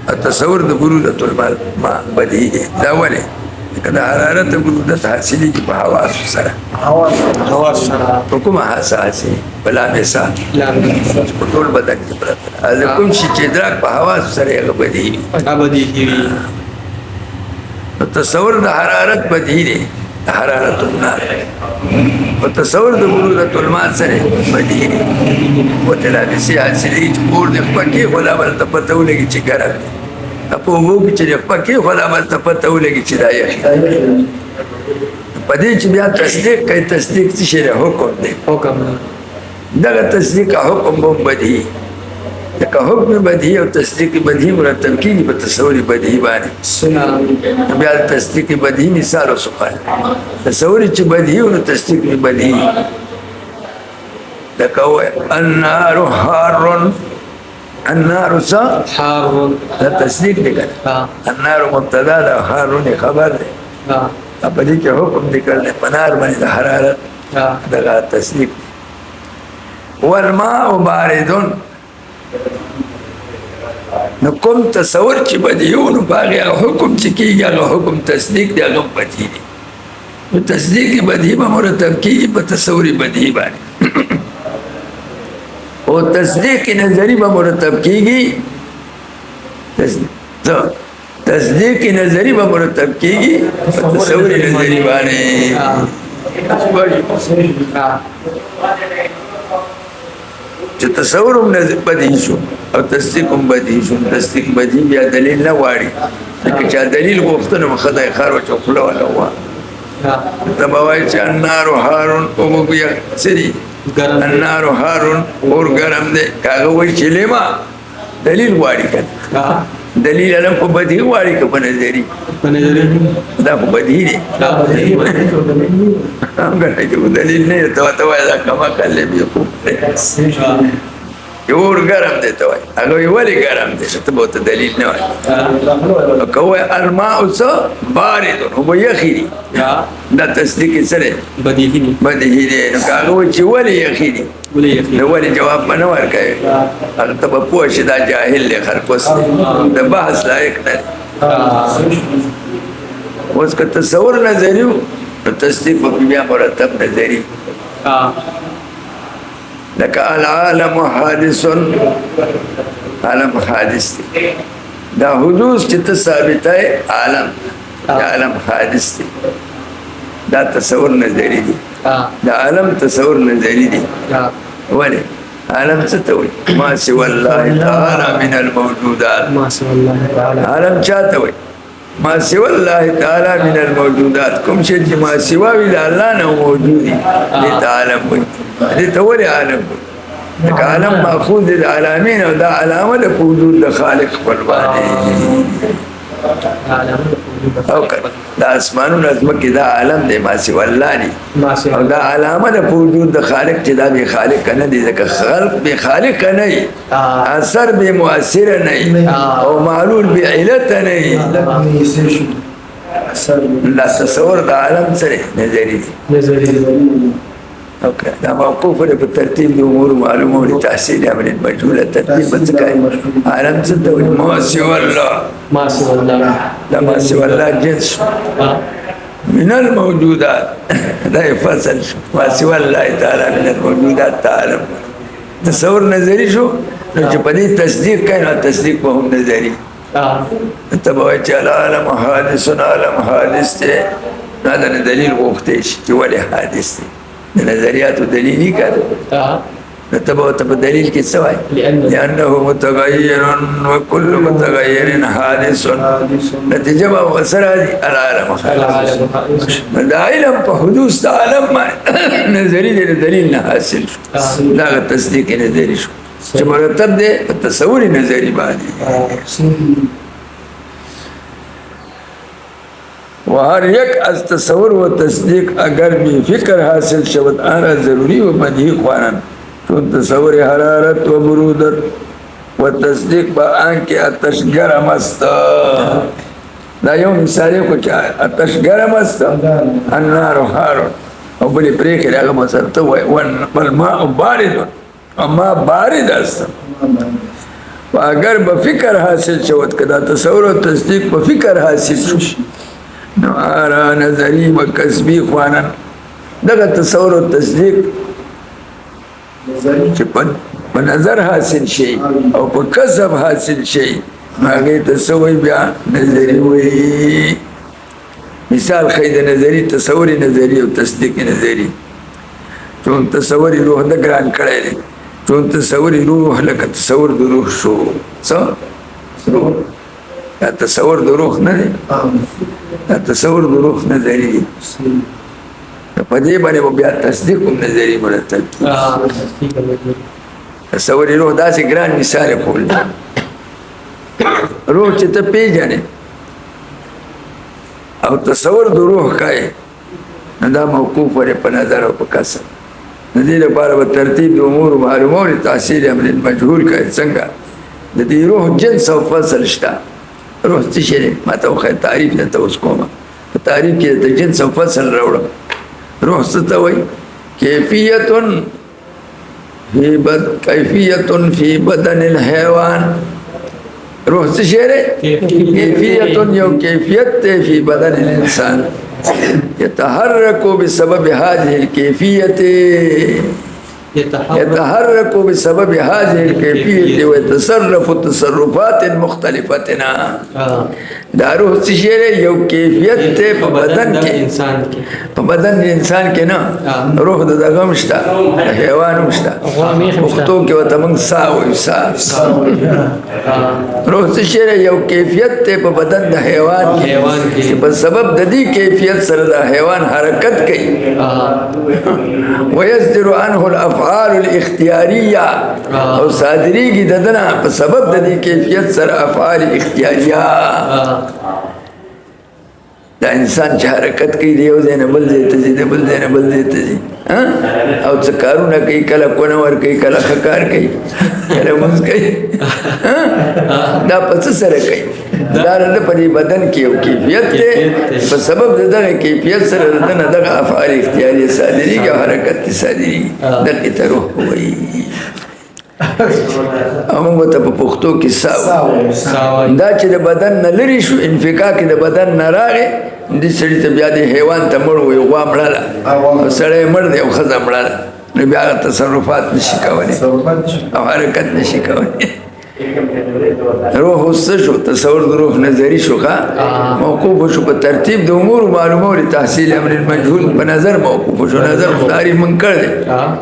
او تصور د برودت الماء بدهی دی. دا ولې کله حرارت او برودت حاصلې کی په حواس سره، حواس سره کوم حساس بلا مثال په ټول بدن کې پراته از کوم شي چې درک په حواس سره هغه بدهی وي. تصور د حرارت بدهی دی، حرارت النار، و تصور د برودت الماء سره بدهی دی. و تلابسی حاصلی چې پور د پکې خدا ورته پته ولګي چې ګرم دی، په اوبو کې چې پکې خدا ورته پته ولګي چې دا یخ دی. په دې چې بیا تصدیق کوي، تصدیق څه شی دی؟ حکم دی. دغه تصدیق حکم هم بدهی، لکه حکم بدهی او تصدیق بدهی مرتب کیږي په تصور بدهی باندې. بیا تصدیق بدهی مثال وسوخه، تصور چې بدهی او تصدیق بدهی، لکه النار حار، النار حار دا تصدیق دی کنه، النار مبتدا ده، حار خبر دی. په دې کې حکم دی کړل په نار باندې د حرارت، دغه تصدیق. والماء بارد، نو کوم تصور چې بدیو نو باغی حکم چې کیږي هغه حکم تصدیق دی، هغه بدهی دی. نو تصدیق بدهی به مرتب کیږي په تصور بدهی باندې، او تصدیق نظری به مرتب کیږي، تصدیق نظری به مرتب کیږي په تصور نظری باندې. چې تصور هم بدهی شو او تصدیق بدیهی شو تصدیق بدیهی بیا دلیل نه واړي لکه چا دلیل غوښتنه مخدای خار او چخله ولا وا تبوای چې النار هارون او بیا سری النار هارون اور ګرم دې کاغه وای چې لما دلیل واړي کړه دلیل علم په بدیهی واړي که په نظری دا په بدیهی دی څنګه چې دلیل نه ته وای دا کما کله بیا کو اور ګرم دی ته وای هغه ویلي ګرم دی ته به ته دلیل نه وای کوه الماء بارد هو یخی دا تصدیق سره بدیهی دی نو هغه وای چې ولی یخی دی نو ولی جواب نه ورکوي هغه ته به پوه شي دا جاهل دی خرپوس د بحث لایق نه اوس که تصور نظری تصدیق په بیا مرتب نظری لك العالم حادث عالم حادث دا حدوث چې ثابت ہے عالم حادث دی دا تصور نظری دی دا عالم تصور نظری دی ولی عالم څه ته وایي ما سوى الله تعالی من الموجودات عالم چاته وایي ما سوى الله تعالی من الموجودات کوم شی چې ما سوا وی د الله نه موجود دی دې عالم وایي دې ته ولې عالم وایي دا عالم ماخوذ د عالمین او دا علامه د وجود د خالق خپل باندې او دا اسمانونو ازمکه دا عالم دی ما سوى الله دی او دا علامه د وجود د خالق چې دا به خالق نه دی ځکه خلق به خالق نه وي اثر به مؤثر نه وي او معلول به علت نه وي لا تصور د عالم سره نظری دی اوكي دا موقوف له بالترتيب الامور معلومه لتحصيل عمل المجهول الترتيب بس عالم ستة ما سوى الله لا ما سوى الله جنس من الموجودات لا يفصل ما سوى الله تعالى من الموجودات تعالى تصور نظري شو لو بدي تصديق كان التصديق وهم نظري انت بوجه العالم حادث عالم حادث هذا دليل وقتش ولي حادث نظریات و دلیلی کرده نتبه دلیل کی سوای لأنه متغیر و کل متغیر حادث نتیجه با وصر العالم دا علم پا حدوث دا عالم نظری دے دلیل نہ حاصل شو دا تصدیق نظری شو چه مرتب دے تصوری نظری بانی وهر یک از تصور و تصدیق اگر بی فکر حاصل شود آن ضروری و بدیهی خوانند چون تصور حرارت و برودت و تصدیق با آنکه آتش گرم است دا یو مثالی کو چا آتش گرم است النار حار او بلی پریخی راگه بسرطه والماء بارد اما بارد است و اگر بفکر حاصل شود کدا تصور و تصدیق بفکر حاصل شود نو آرا نظری و کسبی خوانن دغه تصور و تصدیق چې په نظر حاصل شي او په کسب حاصل شي هغه تصور بیا نظری وي مثال خید نظری تصور نظری او تصدیق نظری چون تصور روح د ګران کړي دي چون تصور روح لکه تصور د روح شو څه روح دا تصور د روح نه دی دا تصور د روح نظری دی په دې باندې بیا تصدیق نظری مرتب تصور روح داسې ګران مثال کول روح چې ته پیژنې او تصور د روح کوي دا موقوف ورې په نظر او په کسب د دې لپاره به ترتیب د امور معلومه او تحصیل امر مجهول کوي څنګه د دې روح جنس او فصل شته روح څه شي ما ته خو تعریف نه توس کومه په تعریف کې د جنس او فصل راوړم روح څه ته وایي کیفیت فی بدن الحیوان روح څه شي کیفیت یو کیفیت فی بدن الانسان يتحرك بسبب هذه الكيفية يتحرك بسبب هذه الكيفية ويتصرف تصرفات مختلفة. دا روح تشيره یو کیفیت تے پا بدن کے پا بدن انسان کے نا روح دا غمشتا دا حیوان مشتا اختو کے وطمنگ ساوی سا روح تشیره یو کیفیت تے پا بدن دا حیوان کے پا سبب دا دی کیفیت سر دا حیوان حرکت کی ویصدر عنه الافعال الاختیاریہ او صادری کی ددنا پا سبب دا دی کیفیت سر افعال اختیاریہ دا انسان چه حرکت کی دیو زین بل زیت زی دا بل زین بل زیت زی او چکارو نا کئی کلا کنور کئی کلا خکار کئی کلا منز کئی دا پس سر کئی دا رد پدی بدن کیو کیفیت تے پس سبب دا دا کیفیت سر دا دا افعال اختیاری صادری کی حرکت صادری دا قیتا روح ہوئی امونگو تا پا پختو کی ساو دا چه دا بدن نلری شو انفکاک دا بدن نراغے دی سڑی تا بیادی حیوان تا مروی غوا مرالا سڑے مرد او خزا مرالا بیاغ تصرفات نشی کوانی او حرکت نشی کوانی روح اس شو تصور روح نظری شو موقوف شو پا ترتیب دا امور معلومو لی تحصیل امر المجهول پا نظر موقوف شو نظر خداری من کر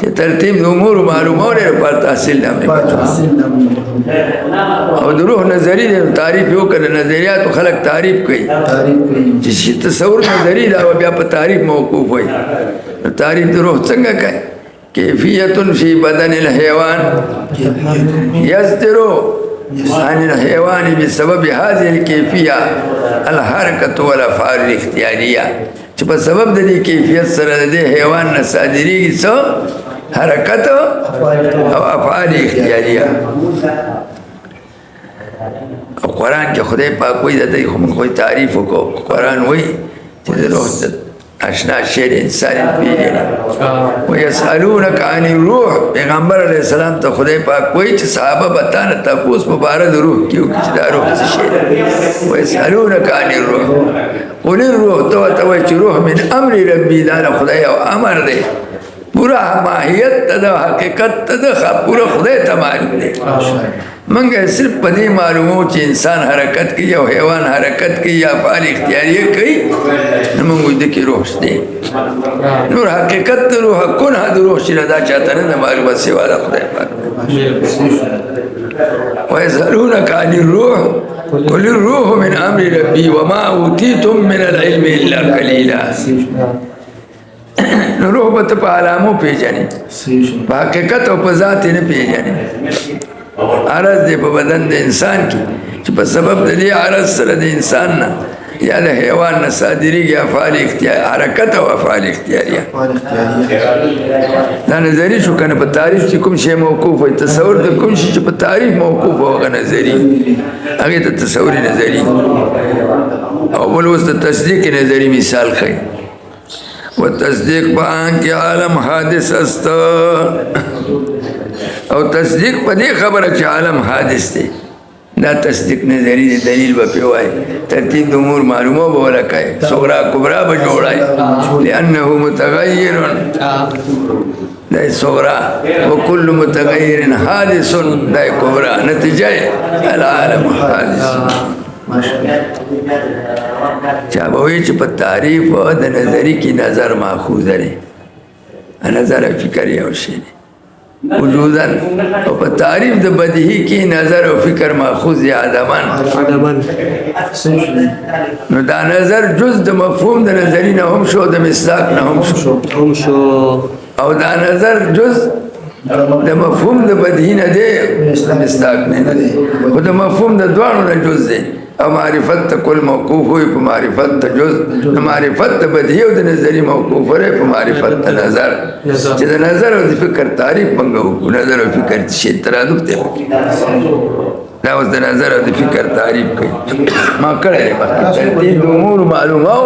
دے ترتیب دا امور معلومو لی پا تحصیل امر المجهول او دا روح نظری دے تعریف یو کر نظریات و خلق تعریف کئی جسی تصور نظری دا و بیا پا تعریف موقوف ہوئی تعریف دا روح چنگا کئی کیفیت فی بدن الحیوان یصدرو عن الحیوان بسبب هذه الکیفیہ الحرکت والافعال الاختیاریہ چپا سبب دی کیفیت سر دے حیوان نصادری کی سو حرکت و افعال اختیاریہ قرآن کے خدای پاک کوئی دا دی کوئی تعریف کو قرآن وی چیز روح اشنا شیر انسان پیجنی ویسالونک عن الروح پیغمبر علیہ السلام تا خدای پاک کوئی چھ صحابہ بتانا تاپوس مبارد روح کیوں کچھ دا روح سے شیر ویسالونک عن الروح قل الروح توی چھ روح من امر ربی دانا خدای او امر دے پورا ماہیت تدا حقیقت تدا پورا خدای تا معلوم دے منگا صرف پدی معلومو چی انسان حرکت کی یا حیوان حرکت کی یا فعال اختیاریہ کی نمانگو دکی روح دے نور حقیقت روح کن حد روح چی ردا چاہتا نا معلومات سے والا خدای پاک وَيَسْأَلُونَكَ عَنِ الرُّوحِ قُلِ الرُّوحُ مِنْ أَمْرِ رَبِّي وَمَا أُوتِيتُم مِّنَ الْعِلْمِ إِلَّا قَلِيلًا روح بات پا علامو پیجانی پا حقیقت و پا ذاتی نے پیجانی عرض دے پا بدن دے انسان کی چی پا سبب دے عرض سر دے انسان نا یا دے حیوان نا صادری کی افعال اختیاری حرکت و افعال اختیاریہ نا نظری شو کنا پا تعریف چی کم شے موقوف ہے تصور دا کم شے چی پا تعریف موقوف ہوگا نظری اگے تا تصوری نظری اول وسط تصدیق نظری مثال خی و تصدیق پا آنکی عالم حادث است او تصدیق پا دی خبر چی عالم حادث دی دا تصدیق نظری دی دلیل با پیوائی ترتیب امور معلومو بولا کئی صغرا کبرا بجوڑائی لئنہو متغیرن دا صغرا وکل متغیر حادث دا کبرا نتیجہ العالم حادث چاہوئی چی پا تعریف دا نظری کی نظر ماخوذ ہے نظر فکر یوشی وجوداً و پا تعریف دا بدہی کی نظر و فکر ماخوذ عدمان نو دا نظر جز دا مفہوم دا نظری نا ہم شو دا مصداق نا ہم شو او دا نظر جز دا مفہوم دا بدہی نا دے مصداق نا دے و دا مفہوم دا دوانو نا جز دے او معرفت تا کل موقوف ہوئی پا معرفت تا جز معرفت تا بدہی و دا نظری موقوف ہوئی پا معرفت تا نظر چی دا نظر و دا فکر تعریف منگا ہو نظر و فکر شید ترادف تے دا اس دا نظر و دا فکر تعریف کئی ما کرے لے باقی ترتیب امور معلوم ہو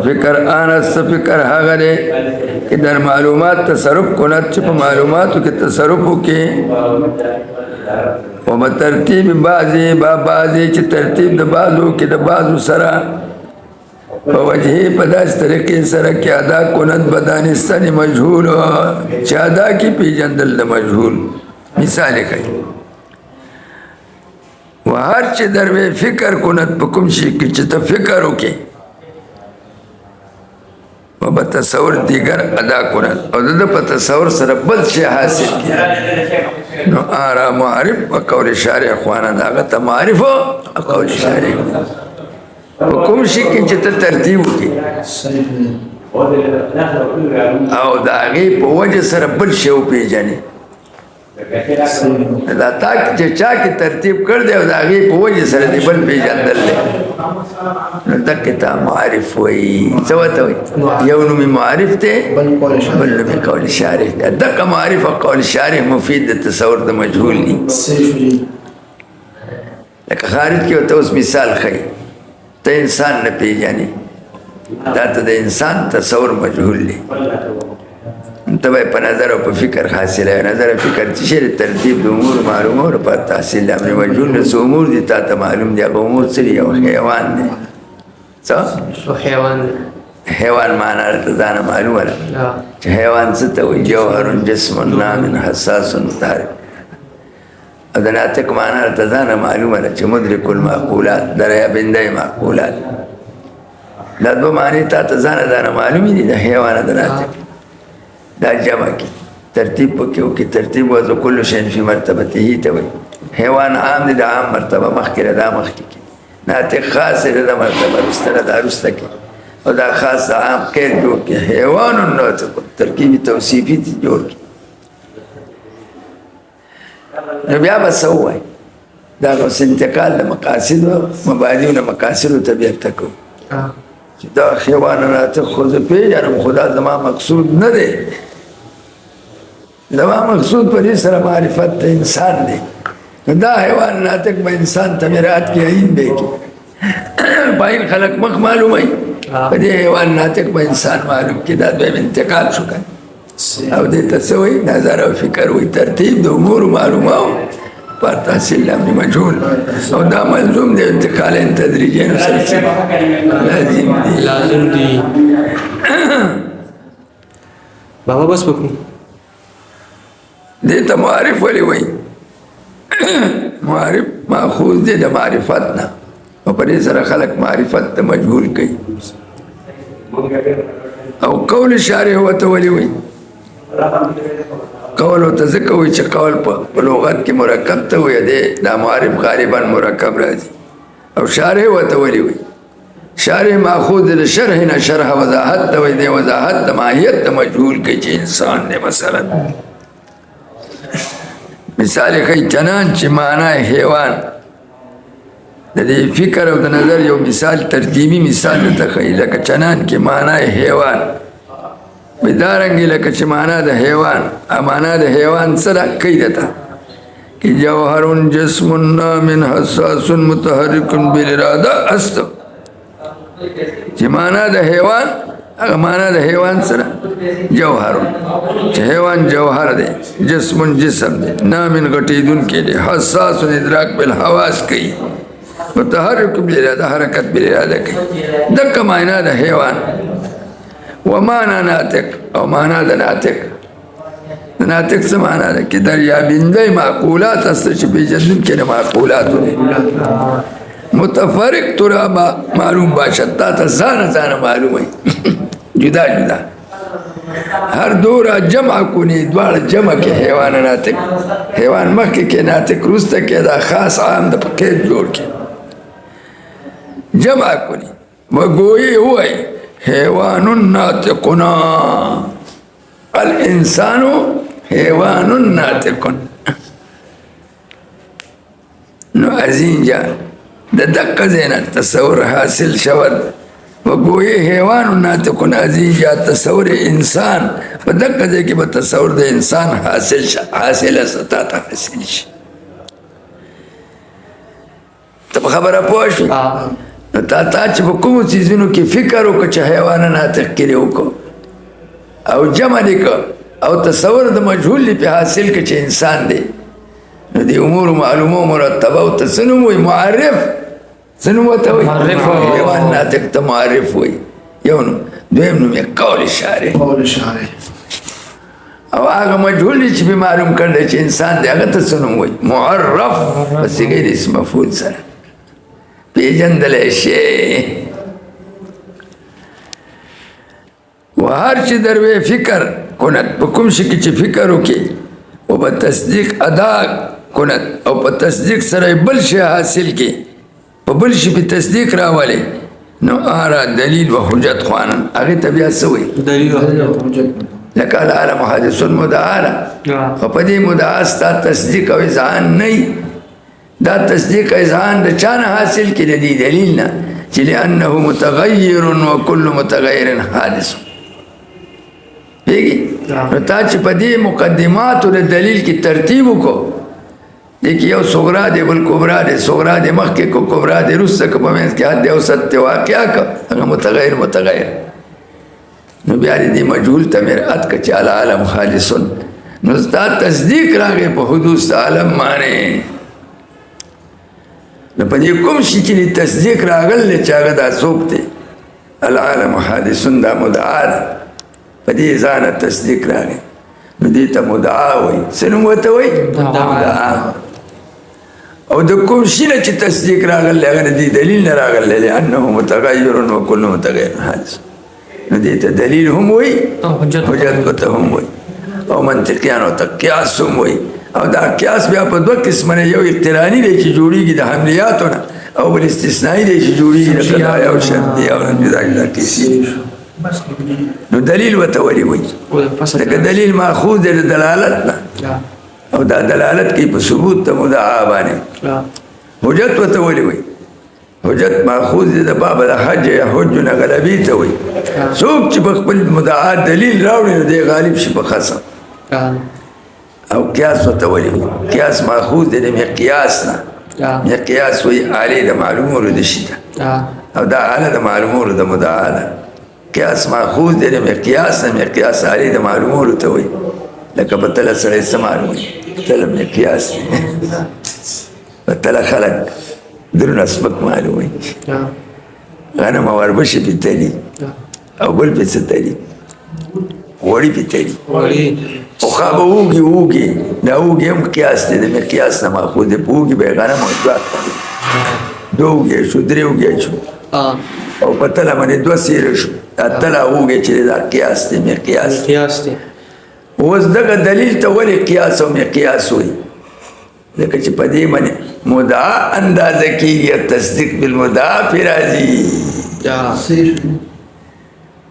فکر آنس فکر حاغلے کہ در معلومات تصرف کنت چپا معلوماتو کے تصرفو کے و بترتیب بعضی با بعضی چی ترتیب دا بعضو کی دا بعضو سرا وجهی پداس طریقے سرک ادا کند بدانستان مجهول چه ادا کی پیجندل دا مجهول مثال کئی و هر چه در فکر کند پکم شی که چه تا فکر ہوکی و بتصور دیگر ادا کند او دا بتصور سر بل شی حاصل کی نو آرا معارف و قول شارع خوانا داغتا معارف و قول شارع حکم شي کې چې ته ترتیب وکړي او د هغې په وجه سره بل شی وپېژنې دا تا چې چا کې ترتیب کړ دی او د هغې په وجه سره دې بل پېژندل دی نو دقې ته معارف وایي څه ورته وایي یو نومې معارف دی بل نومې قول شارح دی دقه معارف او قول شارح مفید د تصور د مجهول دي لکه خارج کې ورته اوس مثال ښیي تا انسان نه پیژنې دا ته د انسان تصور مجهول دی ته به په نظر او په فکر حاصله نظر او فکر چې شی ترتیب د امور معلومه او په تحصیل امر مجهول نه څه امور دي تا ته معلوم دي هغه امور څه دي یو حیوان دی څه حیوان حیوان معنا ته ځان معلومه ده چې حیوان څه ته وایي جوهر جسم نام حساس متحرک او د ناطق معنا ته ځان معلومه ده چې مدرک المعقولات دریابنده معقولات دا دوه معنی تا ته ځان معلومې دي د حیوان د ناطق دا جمع کی ترتیب پکې وکړي ترتیب وضع کل شین فی مرتبته ته وایي حیوان عام دی د عام مرتبه مخکې دا مخکې کې ناطق خاص دی د مرتبه رسته دا رسته کې او دا خاص عام قید جوړ کړي حیوان الناطق ترکیبي توصیفي جوړ کړي نو بیا به څه ووایي دا اوس انتقال د مقاصدو مبادیو نه مقاصدو ته بیرته کوو چې دا حیوان ناطق خو زه پېژنم خو دا زما مقصود نه دی زما مقصود په دې سره معرفت د انسان دی نو دا حیوان ناطق به انسان ته مراعات کې عین دی کې باین خلق مخ معلوموي په دې حیوان ناطق به انسان معلوم کې دا دویم انتقال شو کنه او دې ته څه وایي نظر او فکر وایي ترتیب د امور معلومه پر تحصیل امر مجهول او دا ملزوم دی انتقال تدریجي لازم دی بابا بس وکړو دې ته معرف ولې وایي معرف ماخوذ دی د معرفت نه او په دې سره خلق معرفت ته مجهول کوي او قول شارح ورته ولې وایي قول ورته ځکه وایي چې قول په لغت کې مرکب ته وایي دی دا معرف غالبا مرکب راځي او شارح ورته ولې وایي شارح ماخوذ د شرح نه شرح وضاحت ته وایي دی وضاحت د ماهیت ته مجهول کوي چې انسان دی مثلا مثال ښیي چنان چې معنی حیوان د دې فکر او د نظر یو مثال ترتیبي مثال ته ښیي لکه چنان کې معنی حیوان دارنګې لکه چې معنا د حیوان معنا د حیوان سره کوي دته کې جوهر جسم نام حساس متحرک بالاراده است چې معنا د حیوان هغه معنا د حیوان سره جوهر چې حیوان جوهر دی جسم جسم دی نام غټیدونکی دی حساس ادراک بالحواس کوي متحرک بالاراده حرکت بالاراده کوي دغه معنا د حیوان ومانا ناطق او مانا د ناطق ناطق څه معنا ده کې دریابنده معقولات است چې پیژندونکي د معقولاتو دی متفرق ترا معلوم باشد تا ته ځان معلوموي جدا جدا هر دوره جمع کنی دواړه جمع کې حیوان ناطق حیوان مخکې کې ناطق وروسته کې دا خاص عام د قید جوړ کړي جمع کنی وګویې ووایي حیوان ناطقنا الانسان حیوان ناطق نو ازینجا د دقه زینا تصور حاصل شود وګویې حیوان ناطق ازینجا تصور انسان په دقه ځای کې به تصور د انسان حاصل ستا ته حاصل شي ته خبره پوه شوې تا چې په کومو څیزونو کې فکر وکړه چې حیوان ناطق کې وکړو او جمع دې کړ او تصور د مجهول په حاصل کې چې انسان دی نو دې امور معلومه مرتبه او ته څه نوم وایي معرف سنو وته وي حیوان ناطق ته معرف وي یو نو دویم نو یې قول شارع قول شارع او هغه مجهول چې به معلوم کړل چې انسان دی هغه ته سنو وي معرف بس غیر اسم مفعول سره پیژندل شي وهر چې دروي فکر کونت په کوم شي کې چې فکر وکي او په تصدیق ادا کونت او په تصدیق سره بل شي حاصل کی په بل شي په تصدیق راولي نو ارا دلیل و حجت خوانن هغه ته بیا سوی دلیل حجت لکه العالم حادث مدعا او په دې مدعا ستا تصدیق او اذعان نه دا تصدیق اذعان د چانه حاصل کی دی دلیل نه چې لانه متغیر وكل متغیر حادث پیږي نو تا چې په دې مقدمات او دلیل کې ترتیب وکړو دیکھ یو صغرا دے بل کبرا دے صغرا دے مخی کو کبرا دے رسا کو پمینس کے حد دے او ست واقعہ کا اگر متغیر نو بیاری دی مجهول تا مرعات کا چالا عالم خالصن نو ستا تصدیق راگے پا حدوث عالم مانے نو پا دی کم شکلی تصدیق راگل لے چاگا دا سوکتے العالم حادثن دا مدعا دا پا دی ازانا تصدیق راگے نو دیتا مدعا ہوئی سنوتا ہوئی مدعا او د کوم شي نه چې تصدیق راغلی هغه دی دلیل نه راغلی لانه متغیر وكل متغیر حادث نو دې ته دلیل هم وي حجت ورته هم وي او منطقیان ورته قیاس هم وي او دا قیاس بیا په دوه قسمه یو اقترانی دی چې جوړیږي د حملیاتو نه او بل استثنایی دی چې جوړیږي د قضایي او شرطي او جدا جدا قسمي نو دلیل ورته ولې وي لکه دلیل ماخوذ دی د دلالت نه او دا دلالت کی په ثبوت ته مدعا باندې حجت ورته ولې وي حجت ماخوذ دی د باب د حج یا حج نه غلبي ته وي څوک چې په خپل مدعا دلیل راوړي نو دی غالب شي په خاصه او قیاس ورته ولې وي قیاس ماخوذ دی د مقیاس نه مقیاس وي اعلی د معلومولو د شي او دا اعلی د معلومولو د مدعا ده قیاس ماخوذ دی د مقیاس نه مقیاس اعلی د معلومولو ته وي لکه په تله سړی څه معلوم وي تله مقیاس دی په تله خلک درونه سپک معلوم وي غنم او وربشې پې تلي او بل پې څه تلي غوړي پې تلي پخوا به اوږې دا اوږې هم قیاس دی د مقیاس نه ماخوذ دی په اوږې به یې غنم او دوه اوږې شو درې اوږې شو او په تله باندې دوه سیره شو دا تله اوږې چې دی دا قیاس دی مقیاس دی اوس دغه دلیل ته ولې قیاس او مقیاس وي ځکه چې په دې باندې مدعا اندازه کېږي تصدیق بالمدعا پرې راځي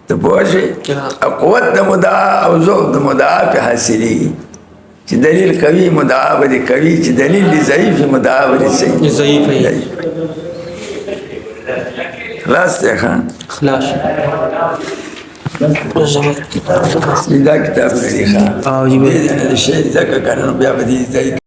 ته پوه شوې او قوت د مدعا او ذوق د مدعا پرې حاصلېږي چې دلیل قوي مدعا به دې قوي چې دلیل دې ضعیف مدعا به دې ضعیف خلاص دی ښه خلاص دا کتاب لري ښه او دې نه شي ځکه کنه بیا به دې